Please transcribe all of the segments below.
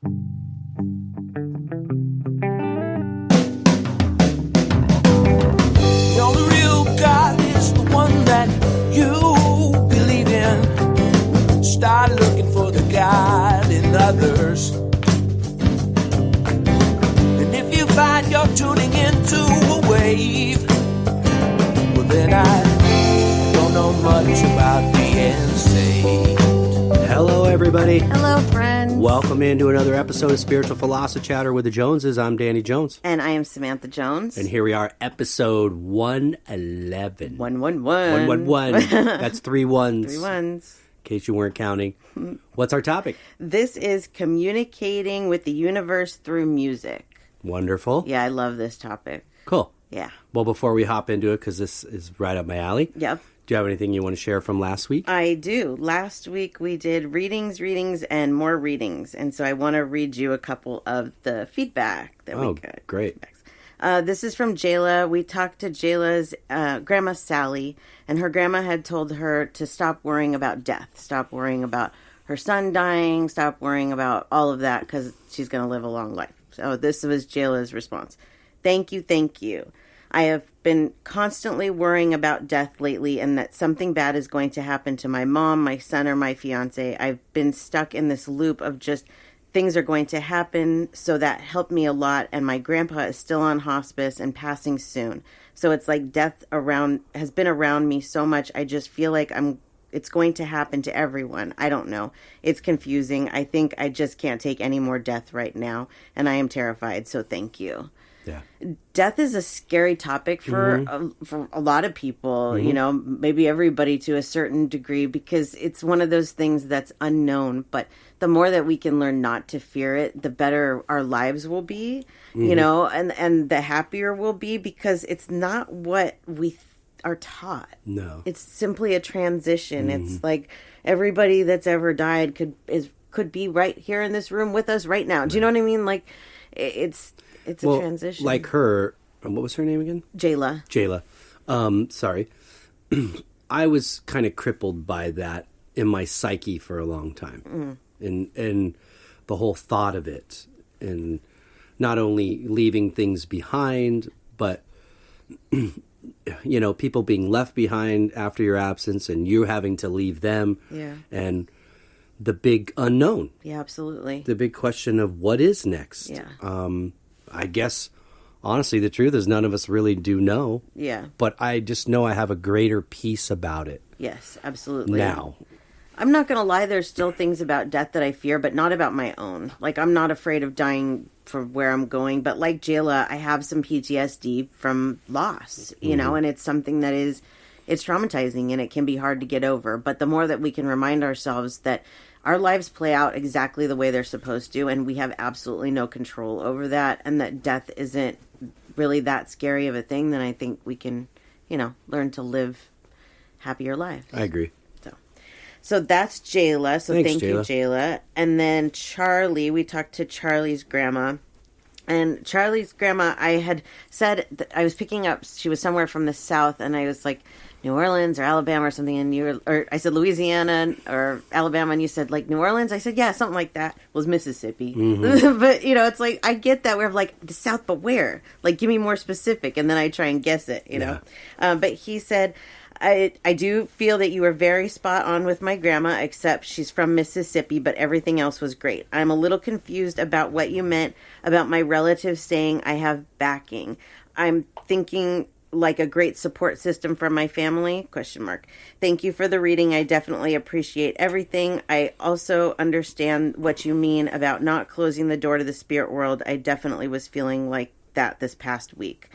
The only real God is the one that you believe in. Start looking for the God in others. And if you find you're tuning into a wave, well then I don't know much about being saved. Hello, everybody. Hello, friends. Welcome into another episode of Spiritual Philosophy Chatter with the Joneses. I'm Danny Jones. And I am Samantha Jones. And here we are, episode 111. 111. 111. That's 3 ones. 3 ones. In case you weren't counting. What's our topic? This is communicating with the universe through music. Wonderful. Yeah, I love this topic. Cool. Yeah. Well, before we hop into it, because this is right up my alley. Yep. Do you have anything you want to share from last week? I do. Last week we did readings, and more readings. And so I want to read you a couple of the feedback that we got. Great. This is from Jayla. We talked to Jayla's grandma, Sally, and her grandma had told her to stop worrying about death, stop worrying about her son dying, stop worrying about all of that because she's going to live a long life. So this was Jayla's response. Thank you, thank you. I have been constantly worrying about death lately and that something bad is going to happen to my mom, my son, or my fiance. I've been stuck in this loop of just things are going to happen, so that helped me a lot. And my grandpa is still on hospice and passing soon. So it's like death has been around me so much. I just feel like it's going to happen to everyone. I don't know. It's confusing. I think I just can't take any more death right now. And I am terrified. So thank you. Yeah. Death is a scary topic for a lot of people, you know, maybe everybody to a certain degree, because it's one of those things that's unknown. But the more that we can learn not to fear it, the better our lives will be, you know, and the happier we'll be, because it's not what we are taught. No. It's simply a transition. It's like everybody that's ever died could be right here in this room with us right now. Do you know what I mean? Like it's a transition. Like her, what was her name again? Jayla. Sorry. I was kind of crippled by that in my psyche for a long time. And the whole thought of it. And not only leaving things behind, but, you know, people being left behind after your absence and you having to leave them. Yeah. And the big unknown. Yeah, absolutely. The big question of what is next. Yeah. I guess, honestly, the truth is none of us really do know. Yeah. But I just know I have a greater peace about it. Yes, absolutely. Now. I'm not going to lie. There's still things about death that I fear, but not about my own. Like, I'm not afraid of dying for where I'm going. But like Jayla, I have some PTSD from loss, you know, and it's something that it's traumatizing and it can be hard to get over. But the more that we can remind ourselves that our lives play out exactly the way they're supposed to, and we have absolutely no control over that, and that death isn't really that scary of a thing, then I think we can, you know, learn to live happier lives. I agree. So that's Jayla. So Thanks, thank you, Jayla. And then Charlie, we talked to Charlie's grandma. And Charlie's grandma, I had said that I was picking up, she was somewhere from the South, and I was like, New Orleans or Alabama or something, and or I said Louisiana or Alabama, and you said like New Orleans. I said, yeah, something like that. It was Mississippi. But, you know, it's like, I get that. We're like, the South, but where? Like, give me more specific, and then I try and guess it, you know. But he said, I do feel that you were very spot on with my grandma, except she's from Mississippi, but everything else was great. I'm a little confused about what you meant about my relatives saying I have backing. I'm thinking like a great support system from my family? ? Thank you for the reading. I definitely appreciate everything. I also understand what you mean about not closing the door to the spirit world. I definitely was feeling like that this past week.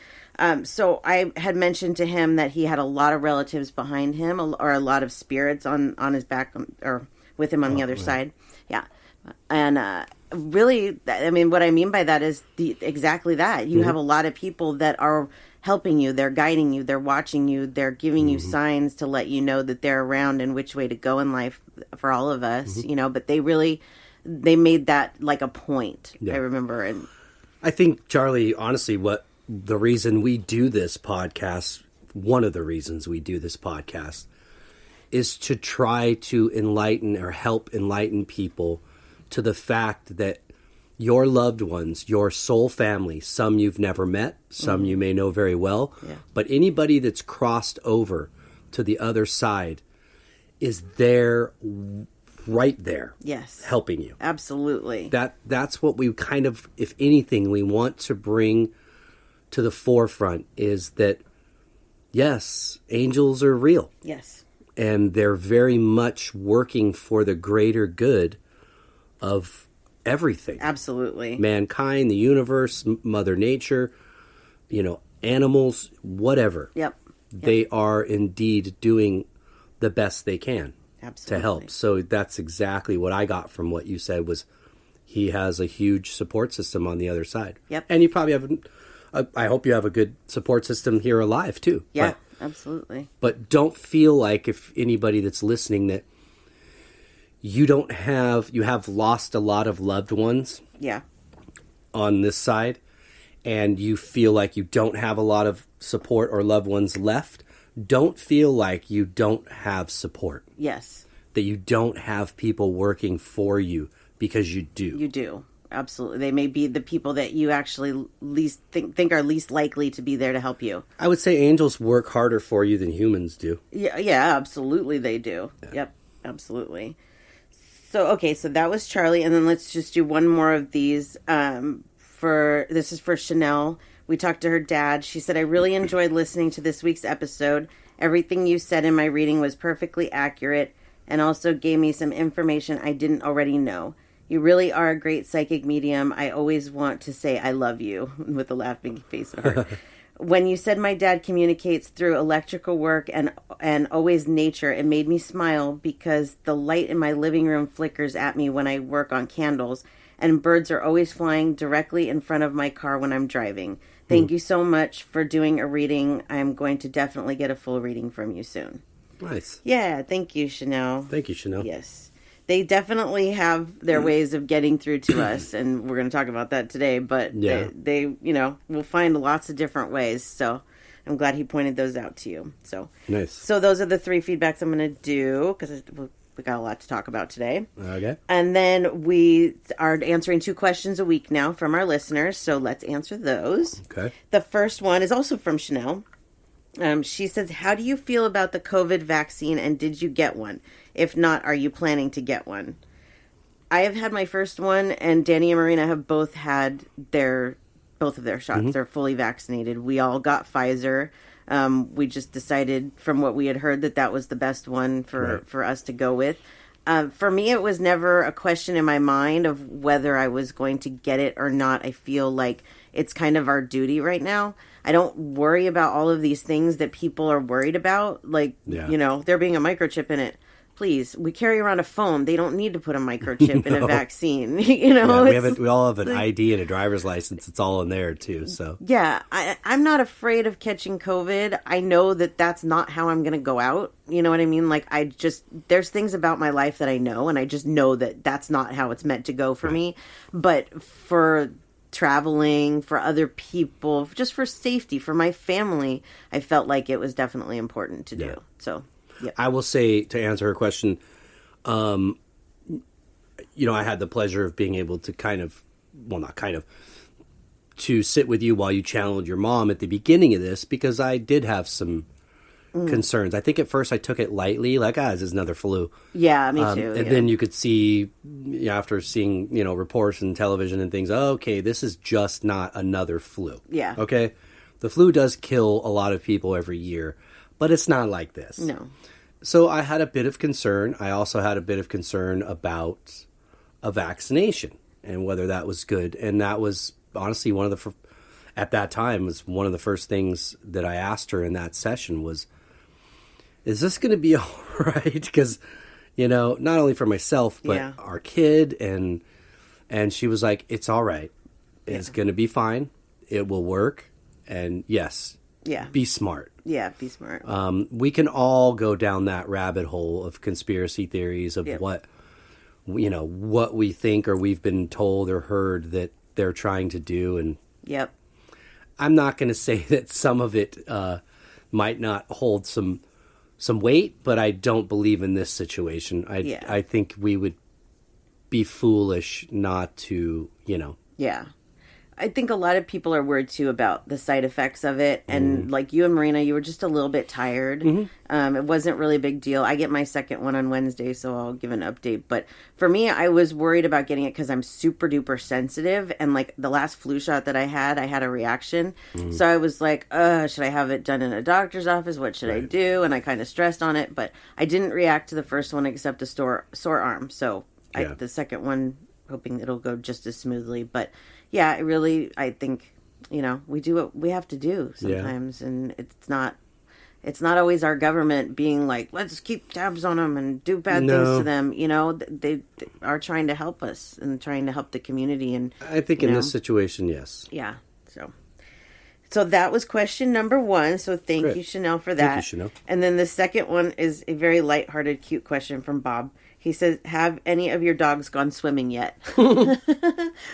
So I had mentioned to him that he had a lot of relatives behind him, or a lot of spirits on his back, or with him on the other side. Yeah. And really, I mean, what I mean by that is exactly that. You have a lot of people that are helping you, they're guiding you, they're watching you, they're giving you signs to let you know that they're around and which way to go in life for all of us, you know, but they made that like a point, I remember. And I think, Charlie, honestly, the reason we do this podcast, one of the reasons we do this podcast, is to try to enlighten or help enlighten people to the fact that your loved ones, your soul family, some you've never met, some you may know very well, but anybody that's crossed over to the other side is there, right there, Yes. helping you. Absolutely. That's what we kind of, if anything, we want to bring to the forefront is that, yes, angels are real. Yes. And they're very much working for the greater good of everything. Absolutely. Mankind, the universe, Mother Nature, animals, whatever. Yep. They are indeed doing the best they can Absolutely. to help. So that's exactly what I got from what you said was he has a huge support system on the other side. Yep. And you probably have, I hope you have a good support system here alive too. Yeah, absolutely. But don't feel like, if anybody that's listening, that you have lost a lot of loved ones Yeah. on this side, and you feel like you don't have a lot of support or loved ones left. Don't feel like you don't have support, Yes. that you don't have people working for you, because you do. You do. Absolutely. They may be the people that you actually least think are least likely to be there to help you. I would say angels work harder for you than humans do. Yeah, absolutely they do. Yeah. Yep, absolutely. So that was Charlie, and then let's just do one more of these. This is for Chanel. We talked to her dad. She said, I really enjoyed listening to this week's episode. Everything you said in my reading was perfectly accurate and also gave me some information I didn't already know. You really are a great psychic medium. I always want to say I love you, with a laughing face and heart. When you said my dad communicates through electrical work and always nature, it made me smile because the light in my living room flickers at me when I work on candles, and birds are always flying directly in front of my car when I'm driving. Thank you so much for doing a reading. I'm going to definitely get a full reading from you soon. Nice. Yeah, thank you, Chanel. Thank you, Chanel. Yes. They definitely have their ways of getting through to us, and we're going to talk about that today, but they will find lots of different ways, so I'm glad he pointed those out to you. So Nice. So those are the 3 feedbacks I'm going to do, because we got a lot to talk about today. Okay. And then we are answering 2 questions a week now from our listeners, so let's answer those. Okay. The first one is also from Chanel. She says, how do you feel about the COVID vaccine, and did you get one? If not, are you planning to get one? I have had my first one, and Danny and Marina have both had both of their shots. They're fully vaccinated. We all got Pfizer. We just decided from what we had heard that was the best one for us to go with. For me, it was never a question in my mind of whether I was going to get it or not. I feel like it's kind of our duty right now. I don't worry about all of these things that people are worried about. Like, there being a microchip in it. Please, we carry around a phone. They don't need to put a microchip in a vaccine. We all have an ID and a driver's license. It's all in there too. So yeah, I'm not afraid of catching COVID. I know that that's not how I'm going to go out. You know what I mean? Like, there's things about my life that I know, and I just know that that's not how it's meant to go for me. But for traveling, for other people, just for safety, for my family, I felt like it was definitely important to do. So. Yep. I will say, to answer her question, I had the pleasure of being able to to sit with you while you channeled your mom at the beginning of this, because I did have some concerns. I think at first I took it lightly, like, this is another flu. Yeah, me too. And then you could see, after seeing, reports and television and things, okay, this is just not another flu. Yeah. Okay? The flu does kill a lot of people every year, but it's not like this. No. So I had a bit of concern. I also had a bit of concern about a vaccination and whether that was good. And that was honestly at that time, was one of the first things that I asked her in that session was, is this going to be all right? Because, not only for myself, but our kid. And she was like, it's all right. It's going to be fine. It will work. And yes, be smart. Yeah, be smart. We can all go down that rabbit hole of conspiracy theories of what we think or we've been told or heard that they're trying to do. And I'm not going to say that some of it might not hold some weight, but I don't believe in this situation. I think we would be foolish not to, Yeah. I think a lot of people are worried too about the side effects of it. And like you and Marina, you were just a little bit tired. It wasn't really a big deal. I get my second one on Wednesday, so I'll give an update. But for me, I was worried about getting it because I'm super duper sensitive. And like the last flu shot that I had a reaction. So I was like, should I have it done in a doctor's office? What should I do? And I kind of stressed on it. But I didn't react to the first one except a sore arm. So the second one, hoping it'll go just as smoothly. But yeah, I think, we do what we have to do sometimes. And it's not always our government being like, let's keep tabs on them and do bad things to them. They are trying to help us and trying to help the community. And I think in this situation, yes. Yeah. So that was question number 1. So thank you, Chanel, for that. Thank you, Chanel. And then the second one is a very lighthearted, cute question from Bob. He says, have any of your dogs gone swimming yet?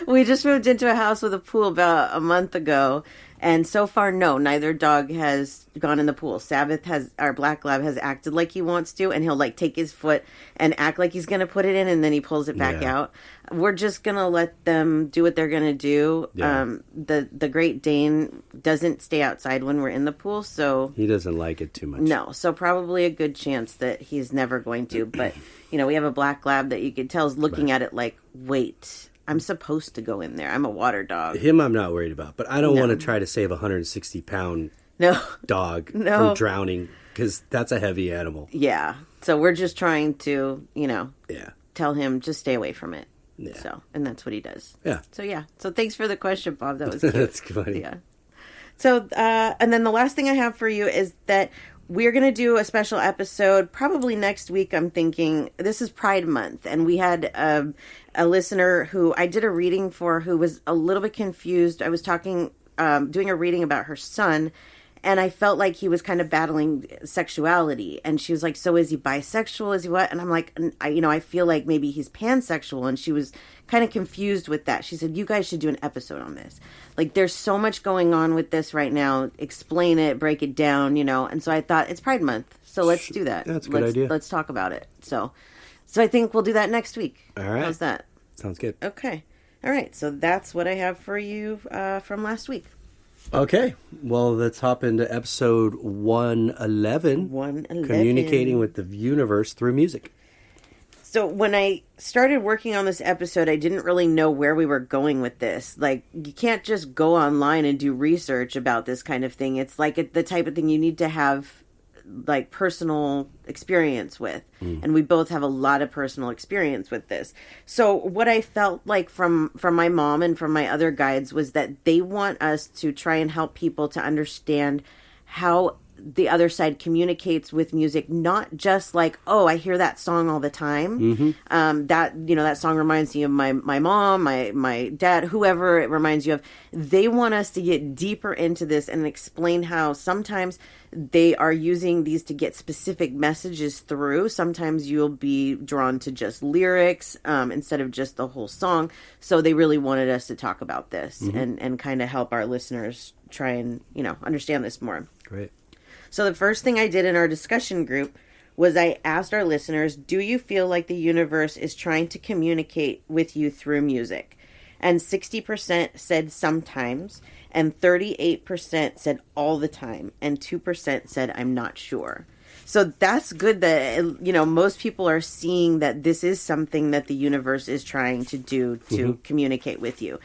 We just moved into a house with a pool about a month ago. And so far, no, neither dog has gone in the pool. Sabbath our black lab has acted like he wants to. And he'll like take his foot and act like he's going to put it in. And then he pulls it back out. We're just going to let them do what they're going to do. Yeah. The Great Dane doesn't stay outside when we're in the pool. So he doesn't like it too much. No. So probably a good chance that he's never going to. But, we have a black lab that you could tell is looking at it like, wait, I'm supposed to go in there. I'm a water dog. Him I'm not worried about. But I don't want to try to save a 160-pound dog from drowning because that's a heavy animal. Yeah. So we're just trying to, tell him just stay away from it. Yeah. So, and that's what he does. Yeah. So, yeah. So thanks for the question, Bob. That was cute. That's funny. Yeah. So, and then the last thing I have for you is that we're going to do a special episode probably next week. I'm thinking this is Pride Month, and we had a listener who I did a reading for who was a little bit confused. I was doing a reading about her son, and I felt like he was kind of battling sexuality. And she was like, so is he bisexual? Is he what? And I'm like, I feel like maybe he's pansexual. And she was kind of confused with that. She said, you guys should do an episode on this. Like, there's so much going on with this right now. Explain it, break it down, And so I thought, it's Pride Month, so let's do that. That's a good idea. Let's talk about it. So I think we'll do that next week. All right. How's that? Sounds good. Okay. All right. So that's what I have for you from last week. Okay. Well, let's hop into episode 111. 111. Communicating with the universe through music. So when I started working on this episode, I didn't really know where we were going with this. Like, you can't just go online and do research about this kind of thing. It's like the type of thing you need to have like personal experience with. And we both have a lot of personal experience with this. So what I felt like from my mom and from my other guides was that they want us to try and help people to understand how the other side communicates with music, not just like, oh, I hear that song all the time. That song reminds me of my mom, my dad, whoever it reminds you of. They want us to get deeper into this and explain how sometimes they are using these to get specific messages through. Sometimes you'll be drawn to just lyrics instead of just the whole song. So they really wanted us to talk about this and kind of help our listeners try and, understand this more. Great. So the first thing I did in our discussion group was I asked our listeners, do you feel like the universe is trying to communicate with you through music? And 60% said sometimes, and 38% said all the time, and 2% said I'm not sure. So that's good that, most people are seeing that this is something that the universe is trying to do to communicate with you.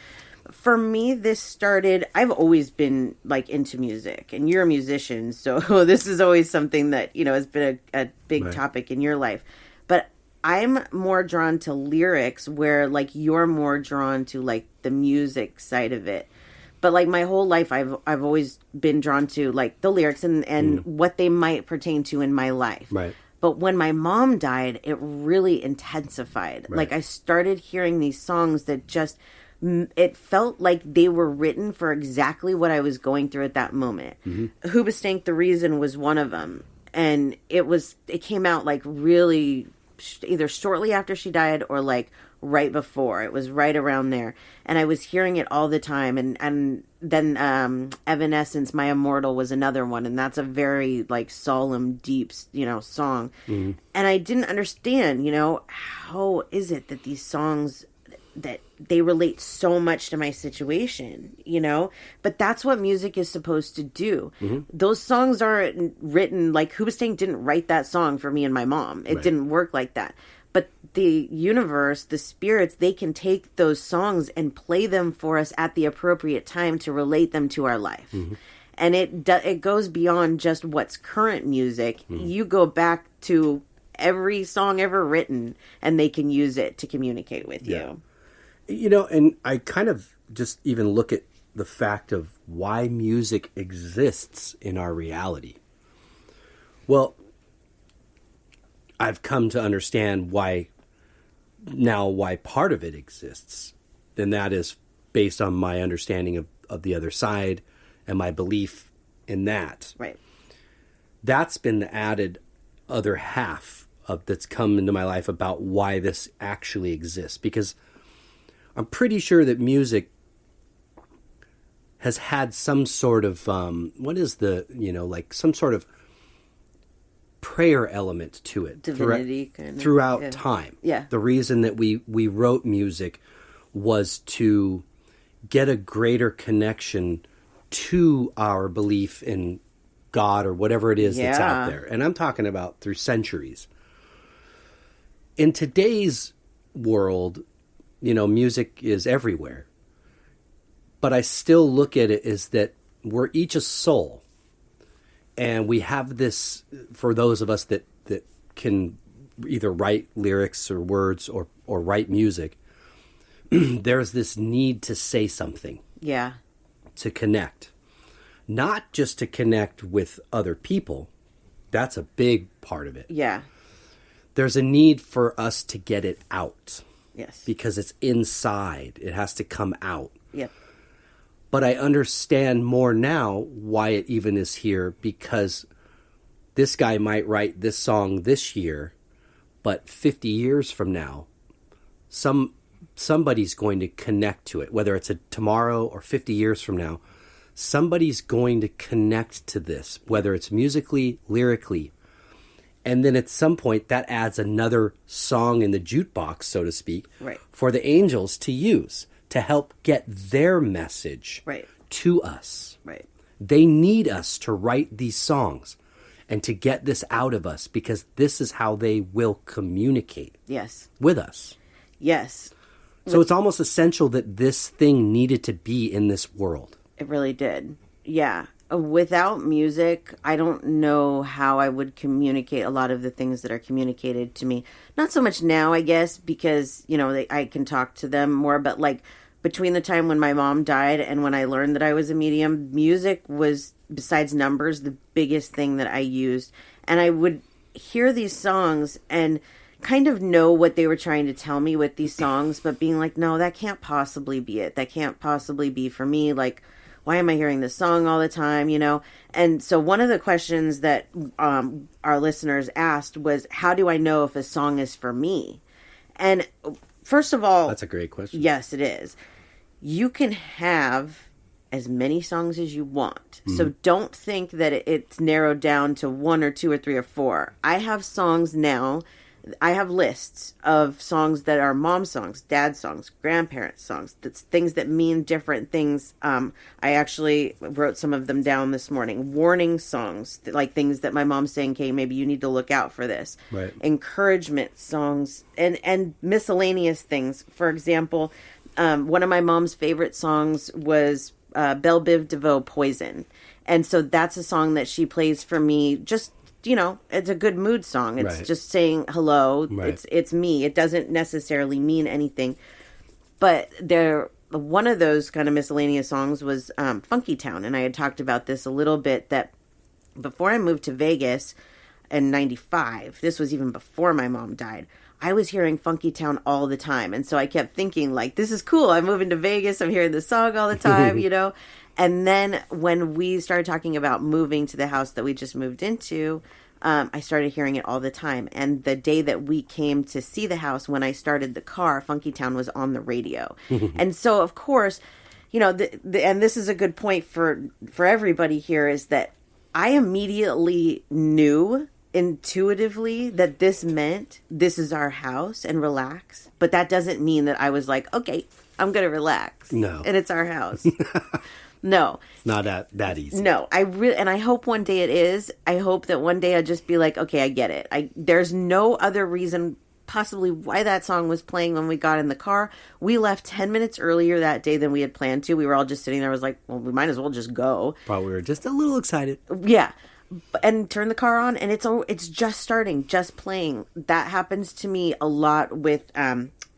For me, this started, I've always been like into music, and you're a musician. So this is always something that, has been a big topic in your life. But I'm more drawn to lyrics where like you're more drawn to like the music side of it. But like my whole life, I've always been drawn to like the lyrics and what they might pertain to in my life. Right. But when my mom died, it really intensified. Right. Like I started hearing these songs that just, it felt like they were written for exactly what I was going through at that moment. Hoobastank the Reason was one of them. And it came out like really either shortly after she died or like right before. It was right around there. And I was hearing it all the time. And then Evanescence, My Immortal was another one. And that's a very like solemn, deep, song. Mm-hmm. And I didn't understand, how is it that these songs, that they relate so much to my situation, but that's what music is supposed to do. Mm-hmm. Those songs aren't written, like Hoobastank didn't write that song for me and my mom. It didn't work like that. But the universe, the spirits, they can take those songs and play them for us at the appropriate time to relate them to our life. Mm-hmm. And it goes beyond just what's current music. Mm-hmm. You go back to every song ever written and they can use it to communicate with you. And I kind of just even look at the fact of why music exists in our reality. Well, I've come to understand why part of it exists. And that is based on my understanding of the other side and my belief in that. Right. That's been the added other half that's come into my life about why this actually exists. Because I'm pretty sure that music has had some sort of, some sort of prayer element to it. Divinity throughout time. Yeah. The reason that we wrote music was to get a greater connection to our belief in God or whatever it is that's out there. And I'm talking about through centuries. In today's world, music is everywhere. But I still look at it as that we're each a soul. And we have this, for those of us that can either write lyrics or words or write music, there's this need to say something. Yeah. To connect. Not just to connect with other people. That's a big part of it. Yeah. There's a need for us to get it out. Yes. Because it's inside. It has to come out. Yep. But I understand more now why it even is here, because this guy might write this song this year, but 50 years from now, somebody's going to connect to it, whether it's tomorrow or 50 years from now. Somebody's going to connect to this, whether it's musically, lyrically. And then at some point, that adds another song in the jukebox, so to speak, for the angels to use to help get their message to us. Right. They need us to write these songs and to get this out of us, because this is how they will communicate with us. Yes. So it's almost essential that this thing needed to be in this world. It really did. Yeah. Without music, I don't know how I would communicate a lot of the things that are communicated to me. Not so much now, I guess, because, I can talk to them more. But like between the time when my mom died and when I learned that I was a medium, music was, besides numbers, the biggest thing that I used. And I would hear these songs and kind of know what they were trying to tell me with these songs, but being like, no, that can't possibly be it. That can't possibly be for me. Like, why am I hearing this song all the time, And so one of the questions that our listeners asked was, how do I know if a song is for me? And first of all... That's a great question. Yes, it is. You can have as many songs as you want. Mm-hmm. So don't think that it's narrowed down to 1 or 2 or 3 or 4. I have songs now... I have lists of songs that are mom songs, dad songs, grandparents songs. That's things that mean different things. I actually wrote some of them down this morning. Warning songs, like things that my mom's saying, "Okay, maybe you need to look out for this." Right. Encouragement songs and miscellaneous things. For example, one of my mom's favorite songs was Belle Biv DeVoe, "Poison," and so that's a song that she plays for me. Just it's a good mood song. It's just saying hello. Right. It's me. It doesn't necessarily mean anything. But one of those kind of miscellaneous songs was Funky Town. And I had talked about this a little bit, that before I moved to Vegas in 95, this was even before my mom died, I was hearing Funky Town all the time. And so I kept thinking, like, this is cool. I'm moving to Vegas. I'm hearing this song all the time, And then when we started talking about moving to the house that we just moved into, I started hearing it all the time. And the day that we came to see the house, when I started the car, Funky Town was on the radio. And so, of course, you know, and this is a good point for everybody here, is that I immediately knew intuitively that this meant this is our house and relax. But that doesn't mean that I was like, okay, I'm going to relax. No. And it's our house. No. It's not that easy. No. And I hope one day it is. I hope that one day I'll just be like, okay, I get it. There's no other reason possibly why that song was playing when we got in the car. We left 10 minutes earlier that day than we had planned to. We were all just sitting there. I was like, well, we might as well just go. Probably we were just a little excited. Yeah. And turn the car on, and it's just starting, just playing. That happens to me a lot with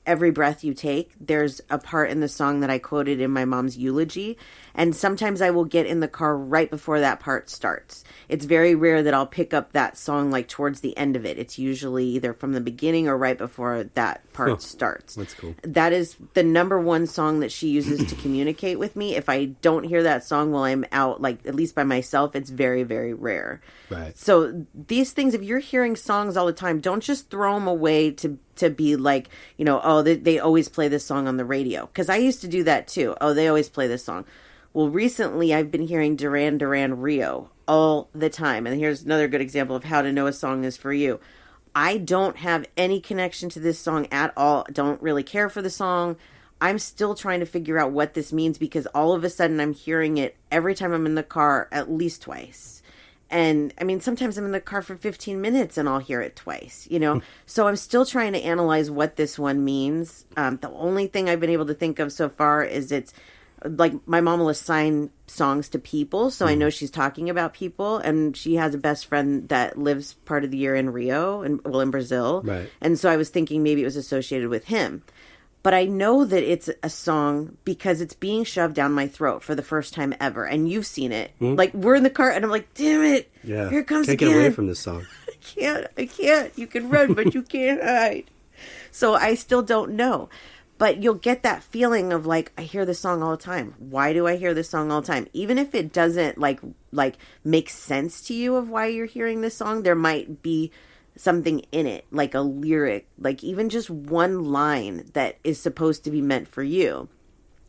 Every Breath You Take. There's a part in the song that I quoted in my mom's eulogy, and sometimes I will get in the car right before that part starts. It's very rare that I'll pick up that song like towards the end of it. It's usually either from the beginning or right before that part starts. That's cool. That is the number one song that she uses to communicate with me. If I don't hear that song while I'm out, like at least by myself, it's very, very rare. Right. So these things, if you're hearing songs all the time, don't just throw them away to be like, you know, oh, they always play this song on the radio. Because I used to do that too. Oh, they always play this song. Well, recently I've been hearing Duran Duran Rio all the time. And here's another good example of how to know a song is for you. I don't have any connection to this song at all. Don't really care for the song. I'm still trying to figure out what this means, because all of a sudden I'm hearing it every time I'm in the car at least twice. And I mean, sometimes I'm in the car for 15 minutes and I'll hear it twice, you know? So I'm still trying to analyze what this one means. The only thing I've been able to think of so far is it's like my mom will assign songs to people. So I know she's talking about people, and she has a best friend that lives part of the year in Rio and in Brazil. Right. And so I was thinking maybe it was associated with him. But I know that it's a song because it's being shoved down my throat for the first time ever. And you've seen it. Like, we're in the car, and I'm like, damn it. Yeah. Here it comes Can't again. get away from this song. I can't. You can run, but you can't hide. So I still don't know. But you'll get that feeling of like, I hear this song all the time. Why do I hear this song all the time? Even if it doesn't like make sense to you of why you're hearing this song, there might be something in it, like a lyric, like even just one line that is supposed to be meant for you.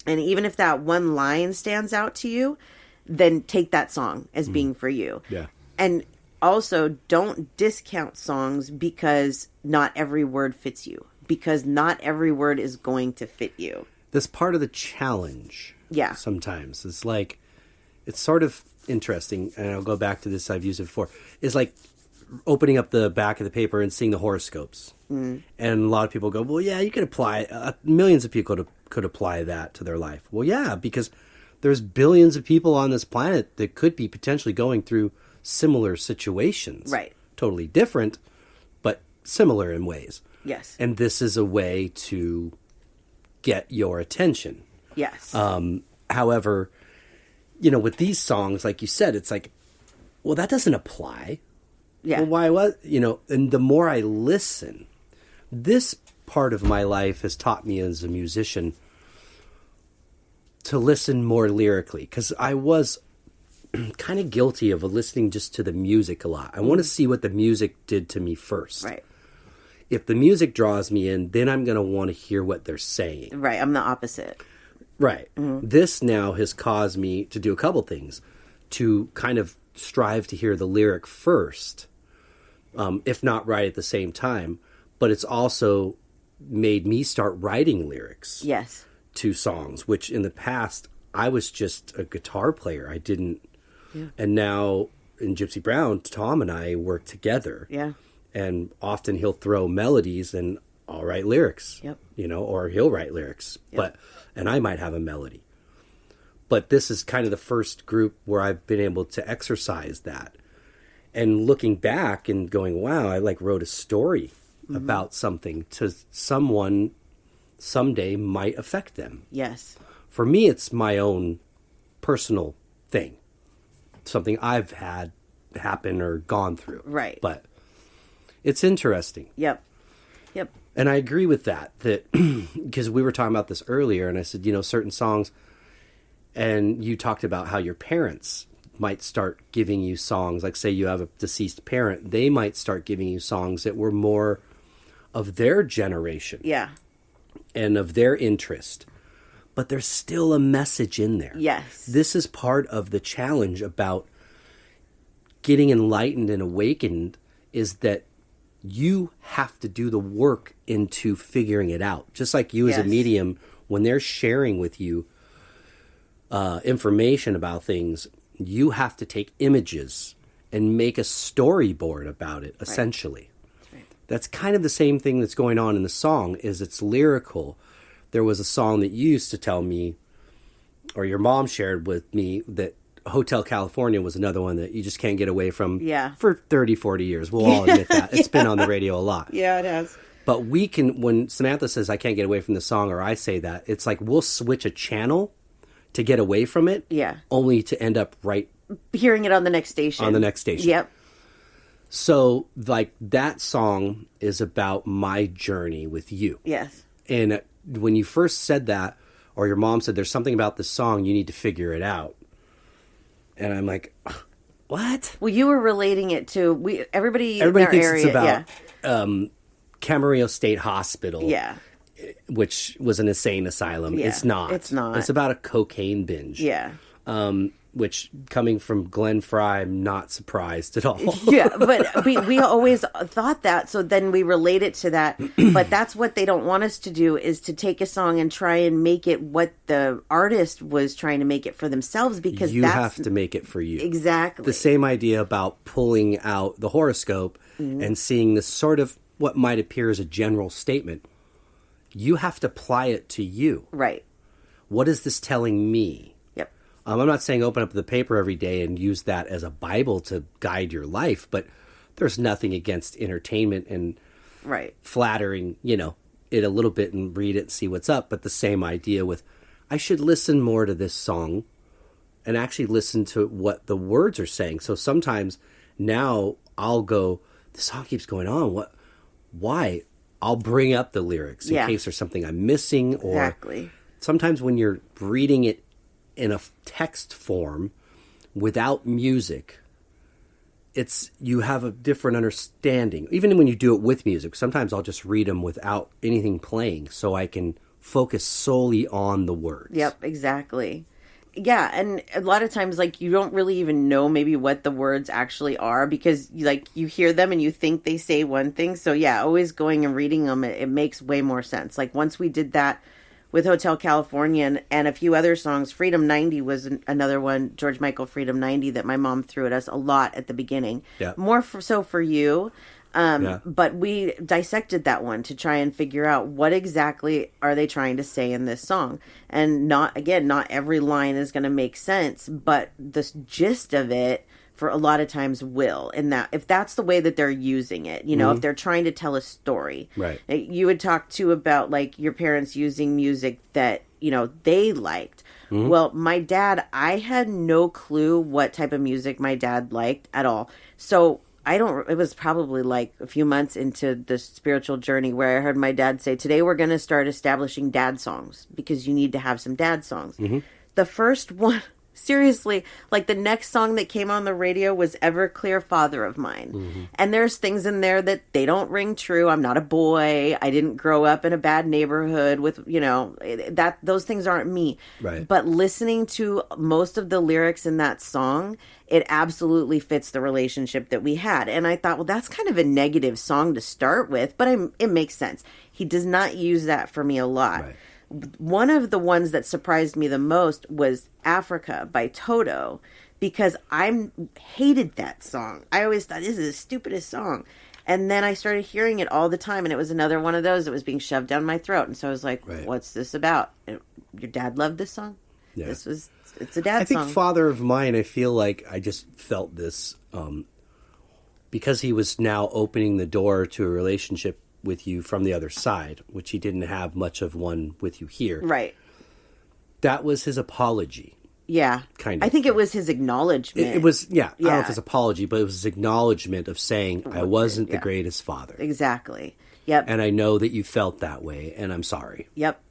And even if that one line stands out to you, then take that song as being for you. Yeah. And also, don't discount songs because not every word fits you. Because not every word is going to fit you. That's part of the challenge. Yeah. Sometimes. It's like, it's sort of interesting, and I'll go back to this, I've used it before. It's like opening up the back of the paper and seeing the horoscopes. And a lot of people go, well, yeah, you could apply, millions of people could apply that to their life. Well, yeah, because there's billions of people on this planet that could be potentially going through similar situations. Right. Totally different, but similar in ways. Yes. And this is a way to get your attention. Yes. However, you know, with these songs, like you said, it's like, well, that doesn't apply. Yeah. Well, why was, you know, and the more I listen, this part of my life has taught me as a musician to listen more lyrically, because I was kind of guilty of listening just to the music a lot. I want to see what the music did to me first. Right. If the music draws me in, then I'm going to want to hear what they're saying. Right. I'm the opposite. Right. This now has caused me to do a couple things. To kind of strive to hear the lyric first, if not right at the same time. But it's also made me start writing lyrics. Yes. To songs, which in the past, I was just a guitar player. I didn't. Yeah. And now in Gypsy Browne, Tom and I work together. Yeah. And often he'll throw melodies and I'll write lyrics. Yep. You know, or he'll write lyrics. Yep. And I might have a melody. But this is kind of the first group where I've been able to exercise that. And looking back and going, wow, I like wrote a story about something to someone someday might affect them. Yes. For me, it's my own personal thing. Something I've had happen or gone through. Right. But it's interesting. Yep. Yep. And I agree with that because we were talking about this earlier, and I said, you know, certain songs, and you talked about how your parents might start giving you songs, like say you have a deceased parent, they might start giving you songs that were more of their generation. Yeah. And of their interest. But there's still a message in there. Yes. This is part of the challenge about getting enlightened and awakened, is that you have to do the work into figuring it out. Just like you as a medium, when they're sharing with you information about things, you have to take images and make a storyboard about it, essentially. Right. That's kind of the same thing that's going on in the song, is it's lyrical. There was a song that you used to tell me, or your mom shared with me, that Hotel California was another one that you just can't get away from for 30, 40 years. We'll all admit that. It's been on the radio a lot. Yeah, it has. But we can, when Samantha says, I can't get away from the song, or I say that, it's like we'll switch a channel to get away from it. Yeah. Only to end up hearing it on the next station. On the next station. Yep. So, like, that song is about my journey with you. Yes. And when you first said that, or your mom said, there's something about this song, you need to figure it out. And I'm like, what? Well, you were relating it to everybody in our thinks area. It's about Camarillo State Hospital. Yeah. Which was an insane asylum. Yeah, It's not. it's not. It's about a cocaine binge. Yeah. Which, coming from Glenn Fry, I'm not surprised at all. Yeah, but we always thought that, so then we relate it to that. But that's what they don't want us to do, is to take a song and try and make it what the artist was trying to make it for themselves, because you have to make it for you. Exactly. The same idea about pulling out the horoscope and seeing this sort of what might appear as a general statement. You have to apply it to you. Right. What is this telling me? Yep. I'm not saying open up the paper every day and use that as a Bible to guide your life, but there's nothing against entertainment and flattering, it a little bit and read it and see what's up. But the same idea with, I should listen more to this song and actually listen to what the words are saying. So sometimes now I'll go, the song keeps going on. Why? I'll bring up the lyrics in case there's something I'm missing. Or sometimes when you're reading it in a text form without music, you have a different understanding. Even when you do it with music, sometimes I'll just read them without anything playing so I can focus solely on the words. Yep, exactly. Yeah, and a lot of times, like, you don't really even know maybe what the words actually are, because, like, you hear them and you think they say one thing. So, yeah, always going and reading them, it makes way more sense. Like, once we did that with Hotel California and a few other songs, Freedom 90 was another one, George Michael Freedom 90, that my mom threw at us a lot at the beginning. Yeah. More so for you. But we dissected that one to try and figure out what exactly are they trying to say in this song. And not every line is going to make sense, but the gist of it for a lot of times will. And that if that's the way that they're using it, if they're trying to tell a story. Right. You would talk too about, like, your parents using music that, they liked. Mm-hmm. Well, my dad, I had no clue what type of music my dad liked at all. So it was probably like a few months into the spiritual journey where I heard my dad say, today we're going to start establishing dad songs because you need to have some dad songs. Mm-hmm. The first one, seriously, like the next song that came on the radio was Everclear, Father of Mine. Mm-hmm. And there's things in there that they don't ring true. I'm not a boy. I didn't grow up in a bad neighborhood with, those things aren't me. Right. But listening to most of the lyrics in that song, it absolutely fits the relationship that we had. And I thought, well, that's kind of a negative song to start with, but it makes sense. He does not use that for me a lot. Right. One of the ones that surprised me the most was Africa by Toto, because I hated that song. I always thought, this is the stupidest song. And then I started hearing it all the time, and it was another one of those that was being shoved down my throat. And so I was like, what's this about? Your dad loved this song? Yeah. It's a dad song. I think Father of Mine, I feel like I just felt this because he was now opening the door to a relationship with you from the other side, which he didn't have much of one with you here. Right. That was his apology. Yeah. Kind of. I think it was his acknowledgement. It was, I don't know if it's apology, but it was his acknowledgement of saying, I wasn't the greatest father. Exactly. Yep. And I know that you felt that way, and I'm sorry. Yep.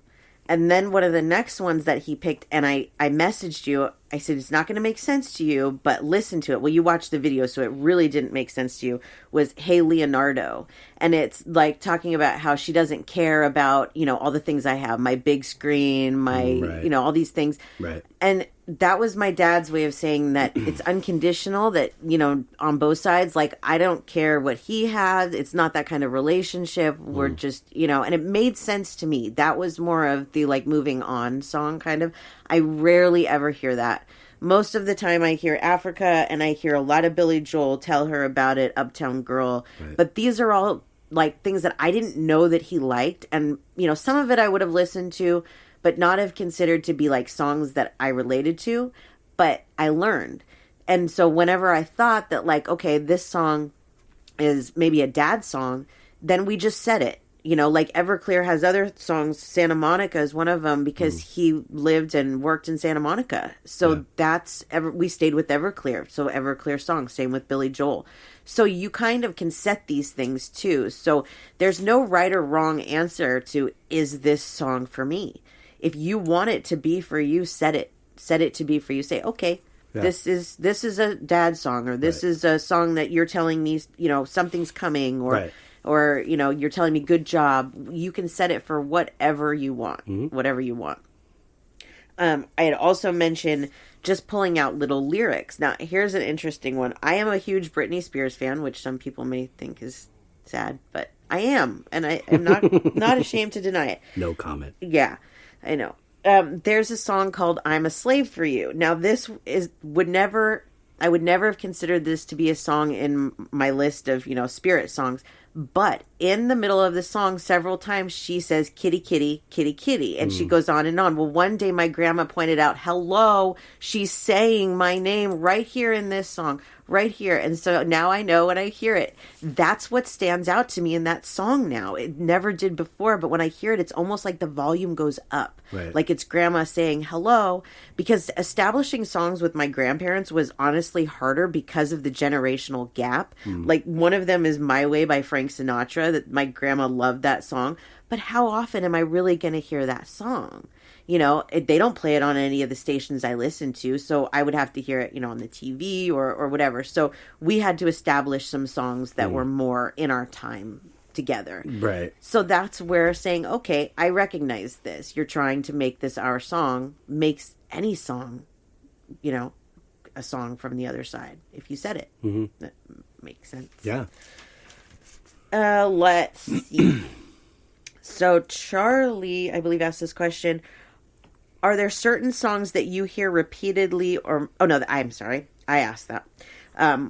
And then one of the next ones that he picked, and I messaged you, I said, it's not going to make sense to you, but listen to it. Well, you watched the video, so it really didn't make sense to you, was Hey Leonardo. And it's like talking about how she doesn't care about, you know, all the things I have, my big screen, my, you know, all these things. Right. And that was my dad's way of saying that it's unconditional, that, you know, on both sides, like, I don't care what he has. It's not that kind of relationship. We're just, you know, and it made sense to me. That was more of the, like, moving on song kind of. I rarely ever hear that. Most of the time I hear Africa, and I hear a lot of Billy Joel, Tell Her About It, Uptown Girl. Right. But these are all, like, things that I didn't know that he liked. And, you know, some of it I would have listened to, but not have considered to be like songs that I related to, but I learned. And so whenever I thought that, like, okay, this song is maybe a dad song, then we just said it. You know, like Everclear has other songs. Santa Monica is one of them because he lived and worked in Santa Monica. So we stayed with Everclear. So Everclear songs, same with Billy Joel. So you kind of can set these things too. So there's no right or wrong answer to, is this song for me? If you want it to be for you, set it to be for you. Say, okay, this is a dad song, or this is a song that you're telling me, you know, something's coming, or, you know, you're telling me good job. You can set it for whatever you want, whatever you want. I had also mentioned just pulling out little lyrics. Now, here's an interesting one. I am a huge Britney Spears fan, which some people may think is sad, but I am, and I am not ashamed to deny it. No comment. Yeah, I know. There's a song called I'm a Slave for You. Now, this I would never have considered this to be a song in my list of, you know, spirit songs. But in the middle of the song, several times she says, kitty, kitty, kitty, kitty. And she goes on and on. Well, one day my grandma pointed out, hello, she's saying my name right here in this song, right here. And so now I know when I hear it, that's what stands out to me in that song now. It never did before, but when I hear it, it's almost like the volume goes up. Right. Like it's grandma saying hello, because establishing songs with my grandparents was honestly harder because of the generational gap. Like one of them is My Way by Frank Sinatra, that my grandma loved that song. But how often am I really going to hear that song? You know, they don't play it on any of the stations I listen to, so I would have to hear it, you know, on the TV or whatever. So we had to establish some songs that were more in our time together. Right. So that's where saying, okay, I recognize this. You're trying to make this our song. Makes any song, you know, a song from the other side. If you said it, that makes sense. Yeah. Let's see. So Charlie, I believe, asked this question. Are there certain songs that you hear repeatedly or... Oh, no, I'm sorry. I asked that.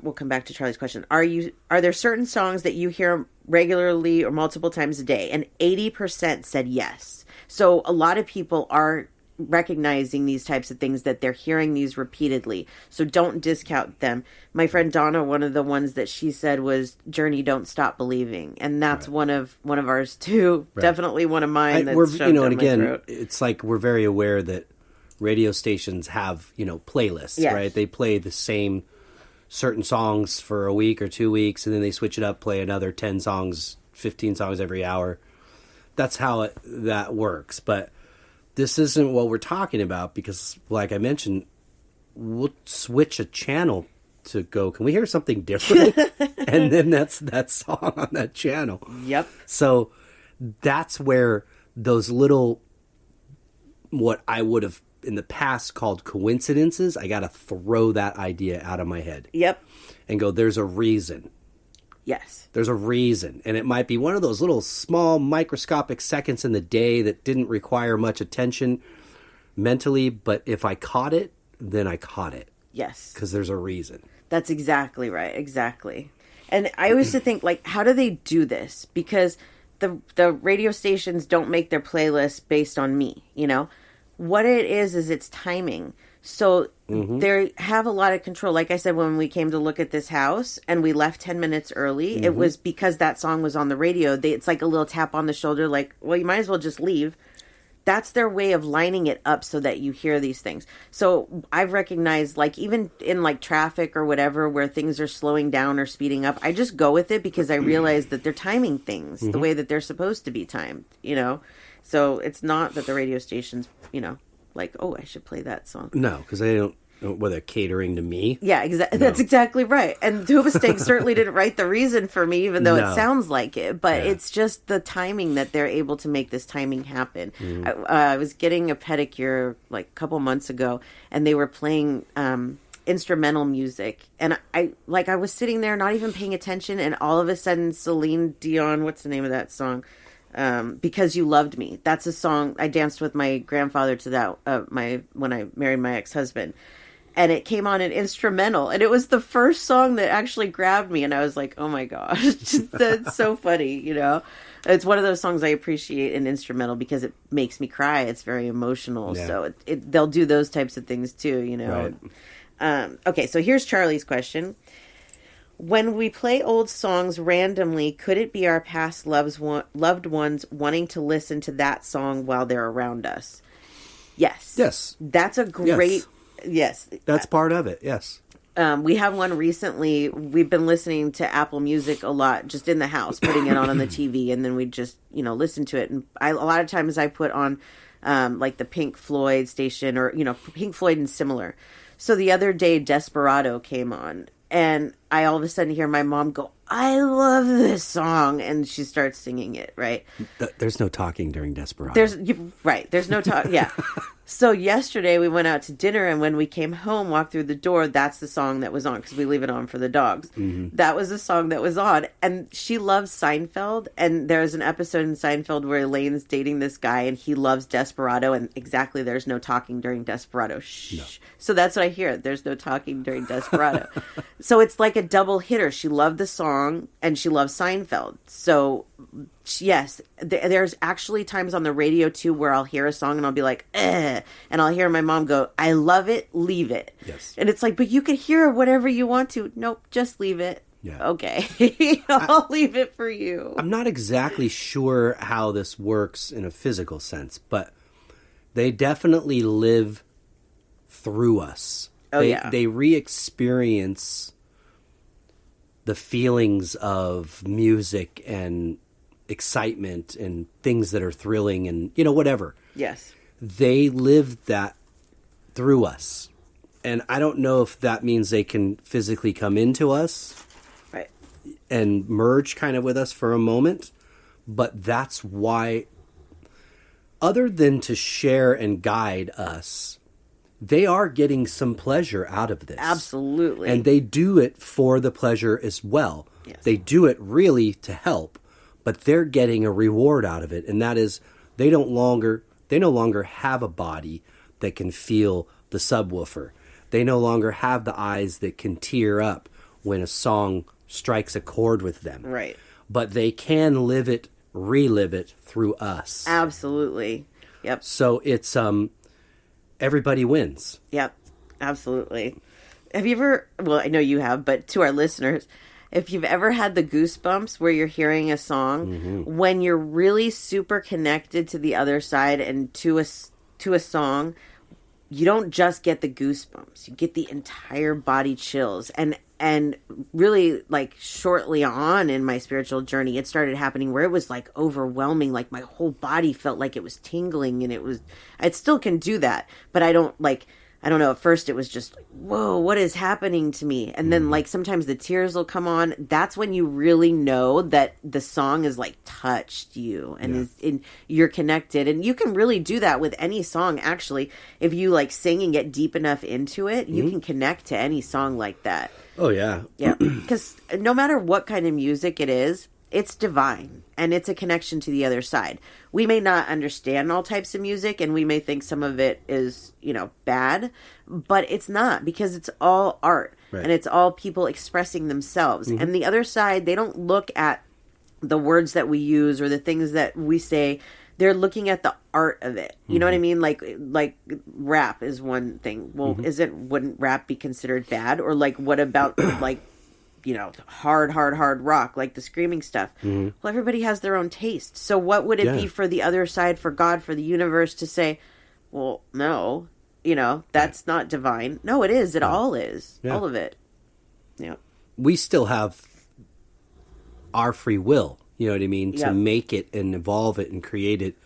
We'll come back to Charlie's question. Are there certain songs that you hear regularly or multiple times a day? And 80% said yes. So a lot of people are recognizing these types of things, that they're hearing these repeatedly. So don't discount them. My friend Donna, one of the ones that she said was Journey, Don't Stop Believing. And that's one of ours too. Right. Definitely one of mine. That's shoved you know, and down my again, throat. it's like we're very aware that radio stations have, you know, playlists, Yes. right? They play the same certain songs for a week or 2 weeks, and then they switch it up, play another 10 songs, 15 songs every hour. That's how that works. But this isn't what we're talking about, because, like I mentioned, we'll switch a channel to go, can we hear something different? And then that's that song on that channel. Yep. So that's where those little, what I would have in the past called coincidences, I got to throw that idea out of my head. Yep. And go, there's a reason. Yes. There's a reason. And it might be one of those little small microscopic seconds in the day that didn't require much attention mentally. But if I caught it, then I caught it. Yes. Because there's a reason. That's exactly right. Exactly. And I used to think, like, how do they do this? Because the radio stations don't make their playlists based on me, you know? What it is it's timing. So they have a lot of control. Like I said, when we came to look at this house and we left 10 minutes early, it was because that song was on the radio. It's like a little tap on the shoulder, like, well, you might as well just leave. That's their way of lining it up so that you hear these things. So I've recognized, like, even in like traffic or whatever, where things are slowing down or speeding up, I just go with it because I realize that they're timing things the way that they're supposed to be timed, you know? So it's not that the radio stations, you know, like, oh, I should play that song. No, because they don't. Were they catering to me? Yeah, exactly. No. That's exactly right. And Hoobastank certainly didn't write the reason for me, even though it sounds like it. But it's just the timing that they're able to make this timing happen. I was getting a pedicure like a couple months ago, and they were playing instrumental music, and I was sitting there not even paying attention, and all of a sudden Celine Dion, what's the name of that song? Because You Loved Me. That's a song I danced with my grandfather to that when I married my ex-husband. And it came on an instrumental, and it was the first song that actually grabbed me, and I was like, oh my gosh, that's so funny, you know? It's one of those songs I appreciate in instrumental because it makes me cry. It's very emotional. Yeah. So they'll do those types of things too, you know? Right. Okay, so here's Charlie's question. When we play old songs randomly, could it be our past loved ones wanting to listen to that song while they're around us? Yes. Yes. That's a great... Yes. That's part of it, yes. We have one recently. We've been listening to Apple Music a lot, just in the house, putting it on the TV, and then we just, listen to it. And a lot of times I put on, like the Pink Floyd station or, Pink Floyd and similar. So the other day, Desperado came on, and I all of a sudden hear my mom go, I love this song, and she starts singing it, right? There's no talking during Desperado. There's no talk, yeah. So yesterday we went out to dinner, and when we came home, walked through the door, that's the song that was on, because we leave it on for the dogs. Mm-hmm. That was the song that was on, and she loves Seinfeld, and there's an episode in Seinfeld where Elaine's dating this guy, and he loves Desperado, and exactly, there's no talking during Desperado. Shh. No. So that's what I hear. There's no talking during Desperado. So it's like a double hitter. She loved the song, and she loves Seinfeld. So... yes, there's actually times on the radio too where I'll hear a song and I'll be like, and I'll hear my mom go, I love it, leave it. Yes. And it's like, but you can hear whatever you want to. Nope, just leave it. Yeah. Okay. I'll leave it for you. I'm not exactly sure how this works in a physical sense, but they definitely live through us. They re-experience the feelings of music and excitement and things that are thrilling and whatever. Yes. They live that through us. And I don't know if that means they can physically come into us. Right. And merge kind of with us for a moment, but that's why, other than to share and guide us, they are getting some pleasure out of this. Absolutely. And they do it for the pleasure as well. Yes. They do it really to help, but they're getting a reward out of it. And that is, they no longer have a body that can feel the subwoofer. They no longer have the eyes that can tear up when a song strikes a chord with them. Right. But they can relive it through us. Absolutely. Yep. So it's, everybody wins. Yep, absolutely. Have you ever, well, I know you have, but to our listeners, if you've ever had the goosebumps where you're hearing a song, when you're really super connected to the other side and to a song, you don't just get the goosebumps. You get the entire body chills. And really, like, shortly on in my spiritual journey, it started happening where it was, like, overwhelming. Like, my whole body felt like it was tingling, and it still can do that. But I don't know, at first it was just like, whoa, what is happening to me? And then, like, sometimes the tears will come on. That's when you really know that the song is, like, touched you and you're connected. And you can really do that with any song, actually. If you, like, sing and get deep enough into it, you can connect to any song like that. Oh, yeah. Yeah, because no matter what kind of music it is, it's divine, and it's a connection to the other side. We may not understand all types of music, and we may think some of it is, bad, but it's not, because it's all art, and it's all people expressing themselves. And the other side, they don't look at the words that we use or the things that we say. They're looking at the art of it. You know what I mean? Like rap is one thing. Well, wouldn't rap be considered bad? Or like, what about like, hard rock, like the screaming stuff? Well, everybody has their own taste. So what would it be for the other side, for God, for the universe to say, well, no, that's not divine. No, it is. It all is. Yeah. All of it. Yeah. We still have our free will. You know what I mean? To make it and evolve it and create it